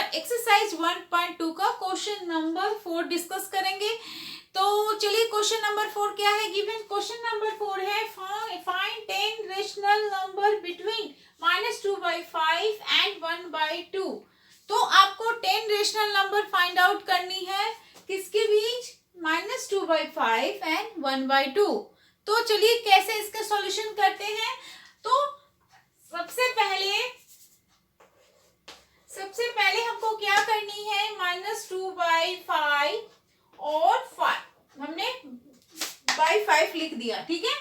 पर एक्सरसाइज 1.2 का question number 4 discuss करेंगे। तो चलिए क्वेश्चन नंबर 4 क्या है गिवन। क्वेश्चन नंबर 4 है find 10 rational number between -2/5 and 1/2। तो आपको 10 रेशनल नंबर फाइंड आउट करनी है किसके बीच, -2/5 एंड 1/2। तो चलिए कैसे इसका सॉल्यूशन करते हैं। तो सबसे पहले हमको क्या करनी है, -2/5 और 5 हमने बाई 5 लिख दिया, ठीक है।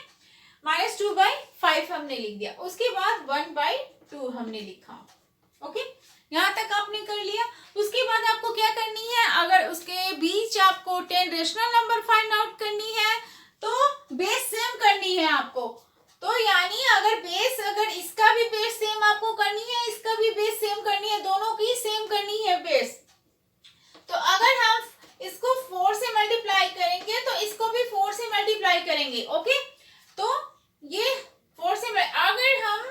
-2/5 हमने लिख दिया, उसके बाद 1/2 हमने लिखा। ओके, यहाँ तक आपने कर लिया। उसके बाद आपको क्या करनी है, अगर उसके बीच आपको 10 रेशनल नंबर फाइंड आउट करनी है तो बेस सेम करनी है आपको। तो यानी अगर इसका भी बेस सेम आपको करनी है, इसका भी बेस सेम करनी है, दोनों की सेम करनी है बेस। तो अगर हम इसको 4 से मल्टीप्लाई करेंगे तो इसको भी 4 से मल्टीप्लाई करेंगे। ओके, तो ये 4 से अगर हम,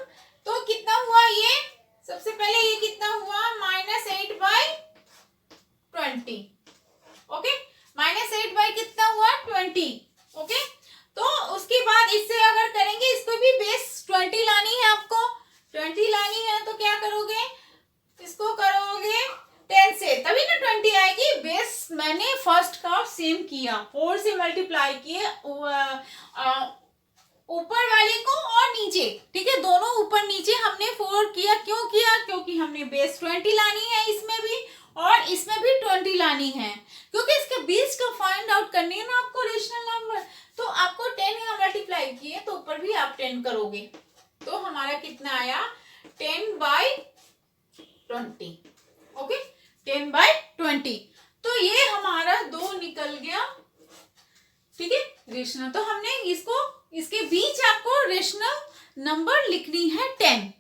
तो कितना हुआ ये, सबसे पहले ये कितना हुआ, -8/20। ओके, -8 कितना हुआ, 20। ओके, तो उसके बाद इससे अगर करेंगे, इसको भी बेस 20 लानी है आपको। 20 लानी है तो क्या करोगे, इसको करोगे 10 से, तभी ना 20 आएगी। बेस मैंने फर्स्ट का सेम किया, 4 से मल्टीप्लाई किए ऊपर वाले को और नीचे, ठीक है, दोनों ऊपर नीचे हमने 4 किया। क्यों किया, क्योंकि हमने बेस 20 लानी है इसमें भी और इसमें भी 20 लानी है, क्योंकि इसके बीच का फाइंड आउट करनी है ना आपको रेशनल नंबर। तो आपको 10 यहाँ मल्टीप्लाई किए तो ऊपर भी आप 10 करोगे, तो हमारा कितना आया, 10/20। ओके, 10/20। तो ये हमारा 2 निकल गया, ठीक है, रेशनल। तो हमने इसके बीच आपको रेशनल नंबर लिखनी है 10।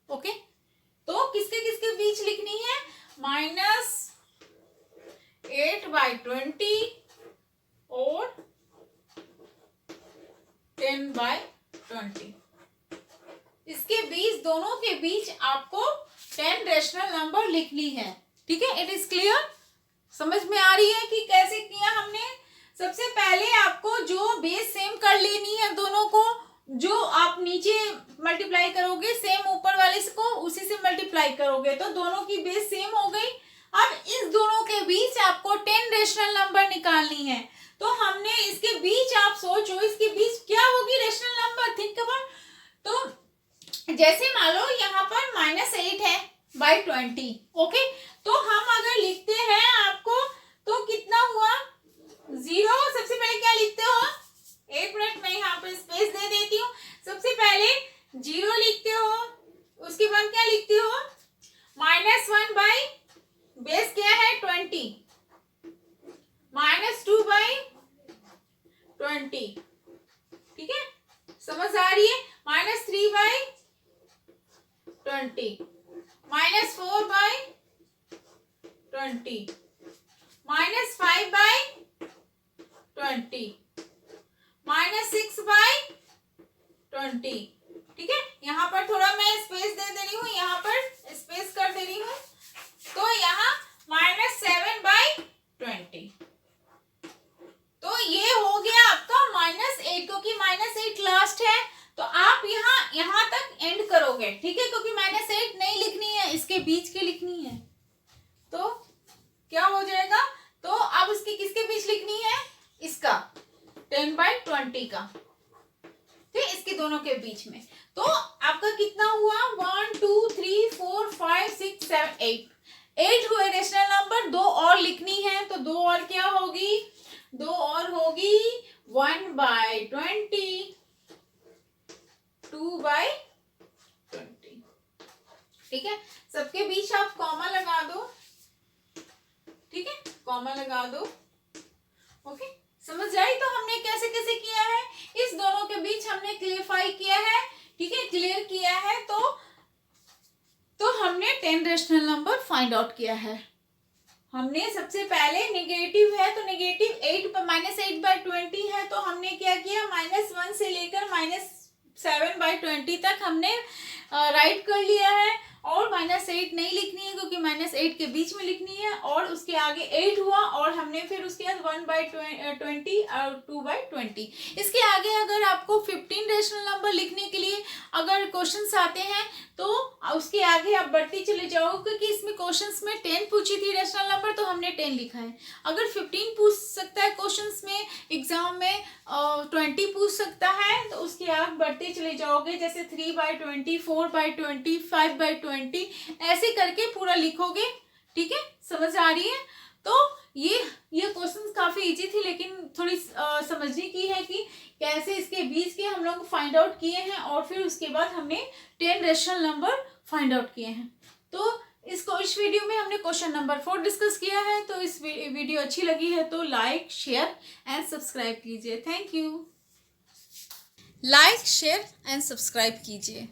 ओके, तो किसके किसके बीच लिखनी है, -8/20 और 10/20। इसके बीच, दोनों के बीच आपको 10 रेशनल नंबर लिखनी है, ठीक है। इट इज क्लियर, समझ में आ रही है कि कैसे किया हमने। सबसे पहले आपको जो बेस सेम कर लेनी है दोनों को, जो आप नीचे मल्टीप्लाई करोगे सेम ऊपर वाले को उसी से मल्टीप्लाई करोगे, तो दोनों की बेस सेम हो गई। अब इस दोनों के बीच आपको 10 रेशनल नंबर निकालनी है। तो हमने इसके बीच, आप सोचो इसके बीच क्या होगी रेशनल नंबर, थिंक अबाउट। तो जैसे मान लो यहाँ पर -8 है बाई 20। ओके, तो हम अगर लिखते हैं आपको, तो कितना हुआ, 0। सबसे पहले क्या लिखते हो, 1 मिनट में यहाँ पे स्पेस दे देती हूँ। सबसे पहले 0 लिखते हो, उसके बाद क्या लिखते हो, -1 बाई बेस क्या है 20, -2/20, ठीक है, समझ आ रही है, -3/20, -4/20, -5/20, -6/20, ठीक है। यहाँ पर थोड़ा मैं स्पेस दे दे रही हूँ, यहाँ पर स्पेस कर दे रही हूँ, तो यहाँ -7/20। तो ये हो गया आपका -8, क्योंकि -8 लास्ट है, तो आप यहाँ तक एंड करोगे, ठीक है, क्योंकि -8 नहीं लिखनी है, इसके बीच की लिखनी है। तो क्या हो जाएगा, तो अब उसकी किसके बीच लिखनी है, इसका 10/20 का, ठीक, इसके दोनों के बीच में। तो आपका कितना हुआ, 1 2 3 4 5 6 7 8 हुए रेशनल नंबर। 2 और लिखनी है, तो 2 और क्या होगी, 2 और होगी 1/20, 2/20, ठीक है। सबके बीच आप कॉमा लगा दो, ठीक है, कॉमा लगा दो। ओके, समझ आई। तो हमने कैसे कैसे किया है, इस दोनों के बीच हमने क्लियरफाई किया है, ठीक है, क्लियर किया है। तो हमने 10 रेशनल नंबर फाइंड आउट किया है। हमने सबसे पहले नेगेटिव है, तो नेगेटिव -8/20 है, तो हमने क्या किया, -1 से लेकर -7/20 तक हमने राइट कर लिया है। और -8 नहीं लिखनी है क्योंकि -8 के बीच में लिखनी है, और उसके आगे 8 हुआ और हमने फिर उसके बाद 1/20 और 2/20। इसके आगे अगर आपको 15 रेशनल नंबर लिखने के लिए अगर क्वेश्चंस आते हैं तो उसके आगे आप बढ़ते चले जाओगे, क्योंकि इसमें क्वेश्चंस में 10 पूछी थी रेशनल नंबर तो हमने 10 लिखा है। अगर 15 पूछ सकता है क्वेश्चंस में एग्जाम में, 20 पूछ सकता है, तो उसके आगे बढ़ते चले जाओगे, जैसे 3/20, 4/20, 5/20, ऐसे करके पूरा लिखोगे। ठीक है, समझ आ रही है? तो ये क्वेश्चंस काफी इजी थी, लेकिन थोड़ी समझने की है कि कैसे इसके बीच के हम लोग फाइंड आउट किए हैं, और फिर उसके बाद हमने 10 रेशनल नंबर फाइंड आउट किए हैं। तो इस वीडियो में हमने क्वेश्चन नंबर 4 डिस्कस किया है। तो इस वीडियो अच्छी लगी है तो लाइक, शेयर एंड सब्सक्राइब कीजिए। Thank you. Like, share and subscribe कीजिए।